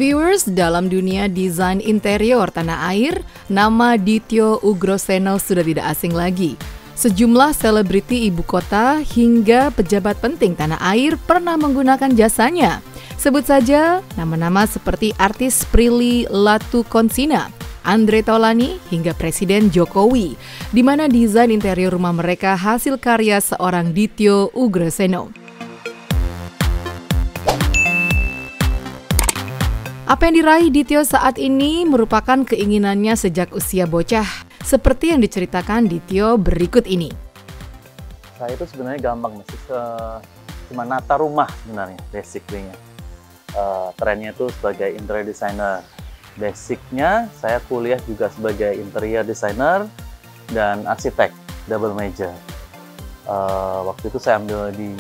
Viewers, dalam dunia desain interior tanah air, nama Dityo Ugroseno sudah tidak asing lagi. Sejumlah selebriti ibu kota hingga pejabat penting tanah air pernah menggunakan jasanya. Sebut saja nama-nama seperti artis Prilly Latuconsina, Andre Taulany, hingga Presiden Jokowi, di mana desain interior rumah mereka hasil karya seorang Dityo Ugroseno. Apa yang diraih Dityo saat ini merupakan keinginannya sejak usia bocah, seperti yang diceritakan Dityo berikut ini. Saya itu sebenarnya gampang, cuma nata rumah sebenarnya, basically-nya. Trennya itu sebagai interior designer. Basicnya saya kuliah juga sebagai interior designer dan arsitek, double major. Waktu itu saya ambil di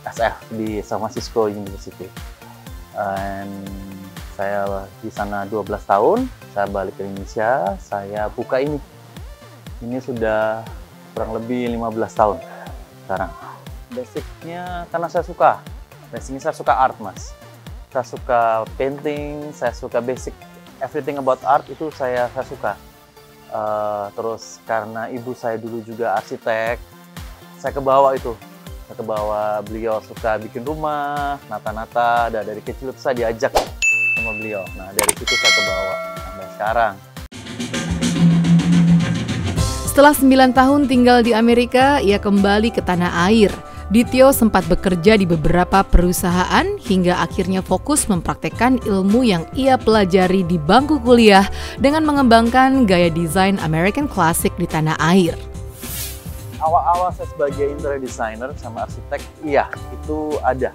SF di San Francisco University. And saya di sana 12 tahun, saya balik ke Indonesia, saya buka ini. Ini sudah kurang lebih 15 tahun sekarang. Basicnya karena saya suka. Basicnya saya suka art, Mas. Saya suka painting, saya suka basic everything about art itu saya suka. Terus karena ibu saya dulu juga arsitek, saya kebawa itu. Saya kebawa, beliau suka bikin rumah, nata-nata, dan dari kecil itu saya diajak sama beliau. Nah, dari situ saya kebawa sampai sekarang. Setelah 9 tahun tinggal di Amerika, ia kembali ke tanah air. Dityo sempat bekerja di beberapa perusahaan hingga akhirnya fokus mempraktekkan ilmu yang ia pelajari di bangku kuliah dengan mengembangkan gaya desain American Classic di tanah air. Awal-awal saya sebagai interior designer sama arsitek, iya itu ada.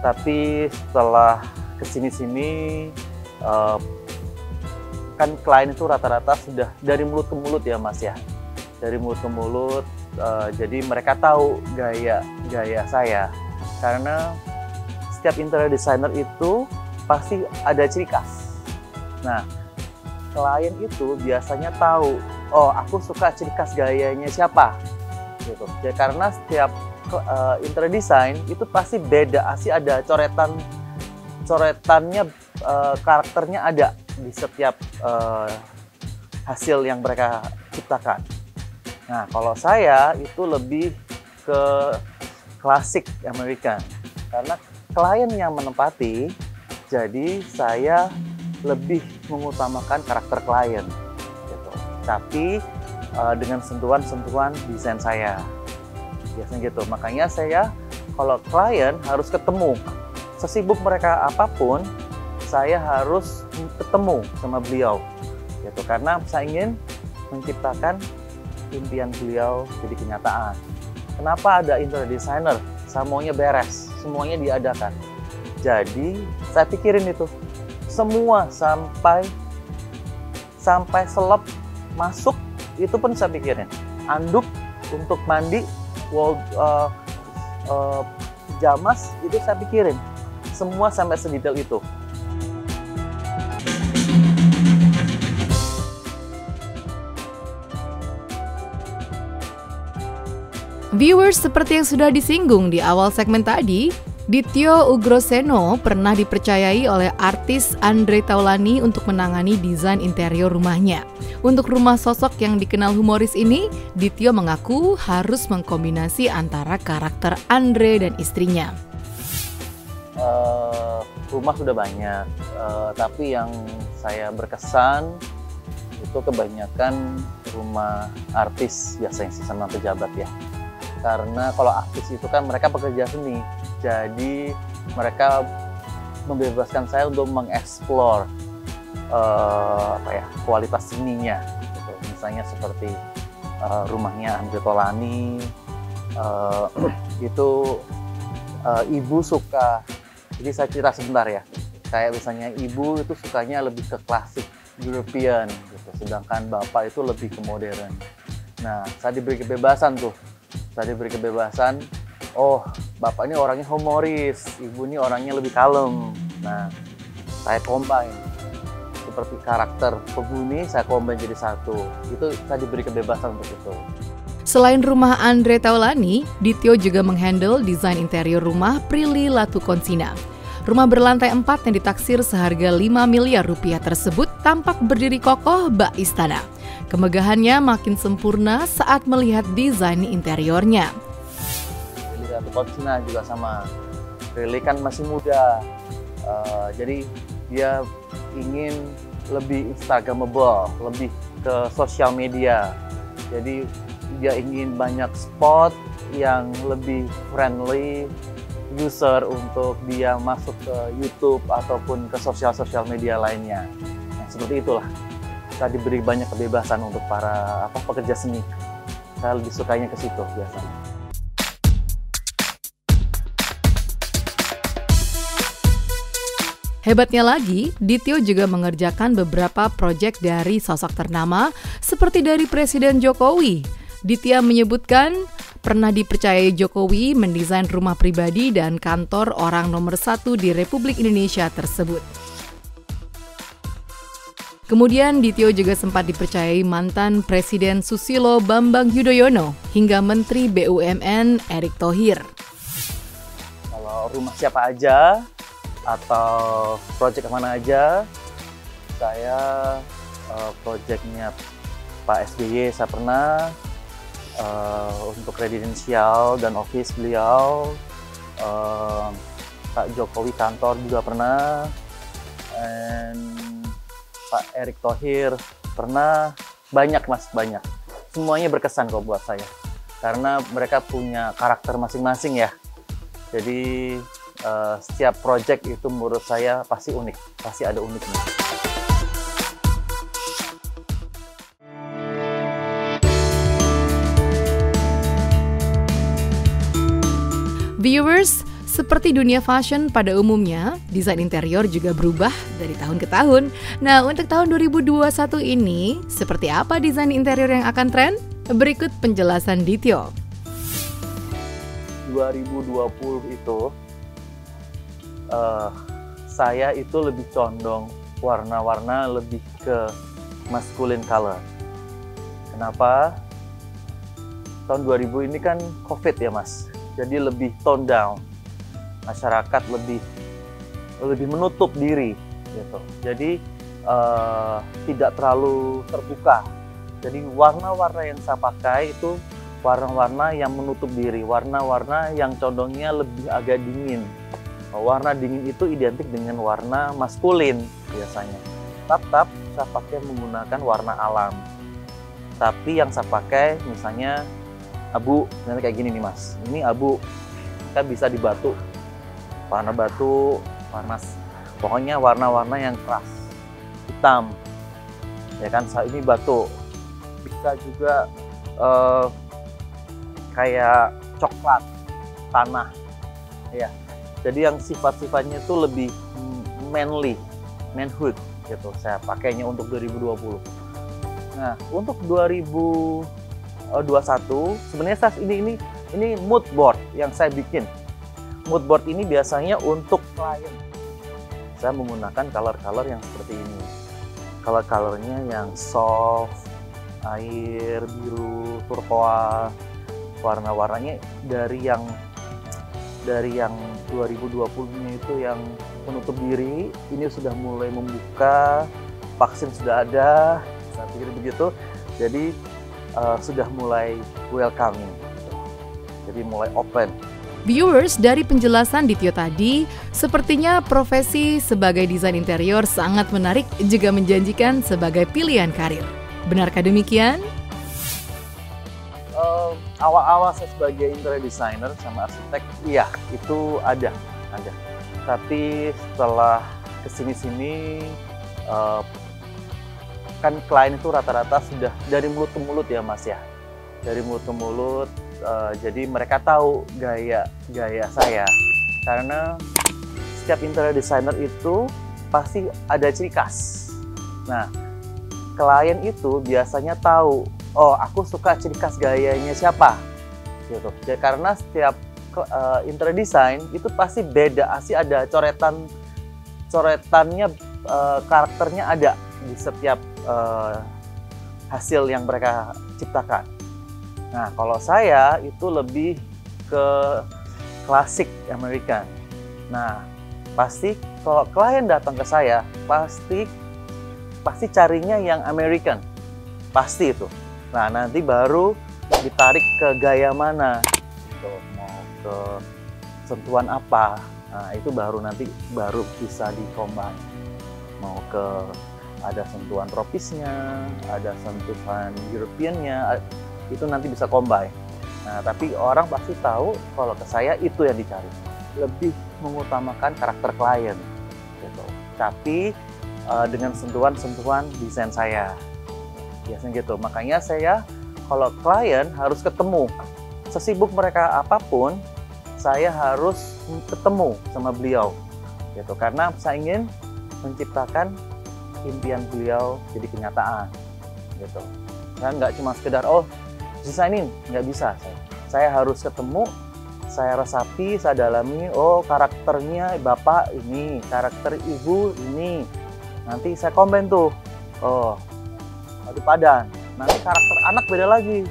Tapi setelah kesini-sini, kan klien itu rata-rata sudah dari mulut ke mulut ya, Mas ya. Dari mulut ke mulut, jadi mereka tahu gaya saya. Karena setiap interior designer itu pasti ada ciri khas. Nah, klien itu biasanya tahu, oh aku suka ciri khas gayanya siapa, gitu. Ya, karena setiap interior design itu pasti beda, pasti ada coretannya, karakternya ada di setiap hasil yang mereka ciptakan. Nah, kalau saya itu lebih ke klasik American, karena klien yang menempati, jadi saya lebih mengutamakan karakter klien. Tapi dengan sentuhan-sentuhan desain saya, biasanya gitu. Makanya saya kalau klien harus ketemu, sesibuk mereka apapun, saya harus ketemu sama beliau, gitu. Karena saya ingin menciptakan impian beliau jadi kenyataan. Kenapa ada interior designer? Semuanya beres, semuanya diadakan. Jadi saya pikirin itu semua sampai selop masuk itu pun saya pikirin. Anduk untuk mandi, jamas itu saya pikirin. Semua sampai sedetail itu. Viewers, seperti yang sudah disinggung di awal segmen tadi, Dityo Ugroseno pernah dipercayai oleh artis Andre Taulany untuk menangani desain interior rumahnya. Untuk rumah sosok yang dikenal humoris ini, Dityo mengaku harus mengkombinasi antara karakter Andre dan istrinya. Rumah sudah banyak, tapi yang saya berkesan itu kebanyakan rumah artis, biasanya sama pejabat ya. Karena kalau artis itu kan mereka pekerja seni, jadi mereka membebaskan saya untuk mengeksplor kualitas seninya, gitu. Misalnya seperti rumahnya Andre Taulany, itu ibu suka, jadi saya cerita sebentar ya, kayak misalnya ibu itu sukanya lebih ke klasik European, gitu. Sedangkan bapak itu lebih ke modern. Nah, saya diberi kebebasan tuh. Oh, bapak ini orangnya humoris, ibu ini orangnya lebih kalem. Nah, saya combine. Seperti karakter penghuni, saya combine jadi satu. Itu saya diberi kebebasan untuk itu. Selain rumah Andre Taulany, Dityo juga menghandle desain interior rumah Prilly Latuconsina. Rumah berlantai 4 yang ditaksir seharga 5 miliar rupiah tersebut tampak berdiri kokoh bak istana. Kemegahannya makin sempurna saat melihat desain interiornya. Lihat Cina juga sama. Lili kan masih muda, jadi dia ingin lebih instagramable, lebih ke sosial media. Jadi dia ingin banyak spot yang lebih friendly user untuk dia masuk ke YouTube ataupun ke sosial media lainnya. Nah, seperti itulah. Kita diberi banyak kebebasan untuk para pekerja seni. Saya lebih sukanya ke situ biasanya. Hebatnya lagi, Dityo juga mengerjakan beberapa proyek dari sosok ternama seperti dari Presiden Jokowi. Ditya menyebutkan pernah dipercayai Jokowi mendesain rumah pribadi dan kantor orang nomor 1 di Republik Indonesia tersebut. Kemudian Dityo juga sempat dipercayai mantan Presiden Susilo Bambang Yudhoyono hingga Menteri BUMN Erick Thohir. Kalau rumah siapa aja atau proyek kemana aja, saya proyeknya Pak SBY saya pernah, untuk residensial dan office beliau, Pak Jokowi kantor juga pernah, and Pak Erick Thohir pernah. Banyak mas, banyak. Semuanya berkesan kok buat saya, karena mereka punya karakter masing-masing ya. Jadi setiap project itu menurut saya pasti unik, pasti ada uniknya. Viewers, seperti dunia fashion pada umumnya, desain interior juga berubah dari tahun ke tahun. Nah, untuk tahun 2021 ini, seperti apa desain interior yang akan tren? Berikut penjelasan Dityo. 2020 itu, saya itu lebih condong warna-warna lebih ke masculine color. Kenapa? Tahun 2000 ini kan COVID ya mas, jadi lebih tone down. Masyarakat lebih menutup diri gitu. Jadi tidak terlalu terbuka. Jadi warna-warna yang saya pakai itu warna-warna yang menutup diri, warna-warna yang condongnya lebih agak dingin. Warna dingin itu identik dengan warna maskulin biasanya. Tetap saya pakai menggunakan warna alam. Tapi yang saya pakai misalnya abu, misalnya kayak gini nih mas. Ini abu, kita bisa di batu. Warna batu, pokoknya warna-warna yang keras, hitam, ya kan. Ini batu, bisa juga kayak coklat, tanah, ya. Jadi yang sifat-sifatnya itu lebih manhood, gitu. Saya pakainya untuk 2020. Nah, untuk 2021 sebenarnya ini mood board yang saya bikin. Mood board ini biasanya untuk klien. Saya menggunakan color-color yang seperti ini. Color-colornya yang soft, air, biru, turquoise. Warna-warnanya dari yang 2020-nya itu yang menutup diri. Ini sudah mulai membuka, vaksin sudah ada, saya pikir begitu. Jadi sudah mulai welcoming, jadi mulai open. Viewers, dari penjelasan Dityo tadi, sepertinya profesi sebagai desain interior sangat menarik juga menjanjikan sebagai pilihan karir. Benarkah demikian? Awal-awal saya sebagai interior designer sama arsitek, iya itu ada. Tapi setelah kesini-sini, kan klien itu rata-rata sudah dari mulut ke mulut ya mas ya, dari mulut ke mulut. Jadi mereka tahu gaya saya, karena setiap interior designer itu pasti ada ciri khas. Nah, klien itu biasanya tahu, oh aku suka ciri khas gayanya siapa, gitu. Jadi karena setiap interior design itu pasti beda, pasti ada coretannya, karakternya ada di setiap hasil yang mereka ciptakan. Nah, kalau saya itu lebih ke klasik American. Nah, Pasti kalau klien datang ke saya, pasti carinya yang American, pasti itu. Nah, nanti baru ditarik ke gaya mana, gitu. Mau ke sentuhan apa, nah itu baru nanti bisa di-combine. Mau ke ada sentuhan tropisnya, ada sentuhan European-nya, itu nanti bisa combine. Nah, tapi orang pasti tahu kalau ke saya itu yang dicari. Lebih mengutamakan karakter klien, gitu. Tapi dengan sentuhan-sentuhan desain saya, biasanya gitu. Makanya saya kalau klien harus ketemu, sesibuk mereka apapun, saya harus ketemu sama beliau, gitu. Karena saya ingin menciptakan impian beliau jadi kenyataan, gitu. Saya nggak cuma sekedar desainin, nggak bisa. Saya harus ketemu, saya resapi, saya dalami. Oh, karakternya bapak ini, karakter ibu ini. Nanti saya komen tuh. Oh, padu padan. Nanti karakter anak beda lagi.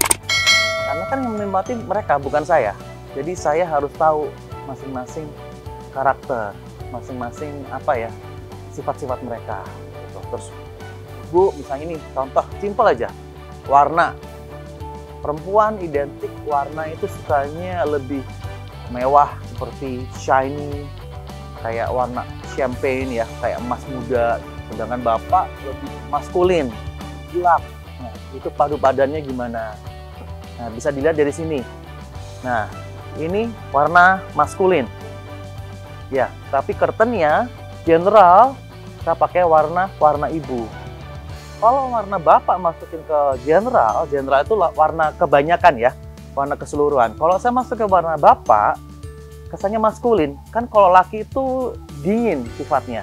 Karena kan yang menikmati mereka, bukan saya. Jadi saya harus tahu masing-masing karakter, masing-masing sifat-sifat mereka. Gitu. Terus, Bu, misalnya ini contoh simpel aja, warna. Perempuan identik warna itu sukanya lebih mewah, seperti shiny, kayak warna champagne ya, kayak emas muda. Sedangkan bapak lebih maskulin, gelap. Nah, itu padu padannya gimana? Nah, bisa dilihat dari sini. Nah, ini warna maskulin. Ya, tapi curtainnya general kita pakai warna ibu. Kalau warna bapak masukin ke general itu warna kebanyakan ya, warna keseluruhan. Kalau saya masuk ke warna bapak, kesannya maskulin. Kan kalau laki itu dingin sifatnya.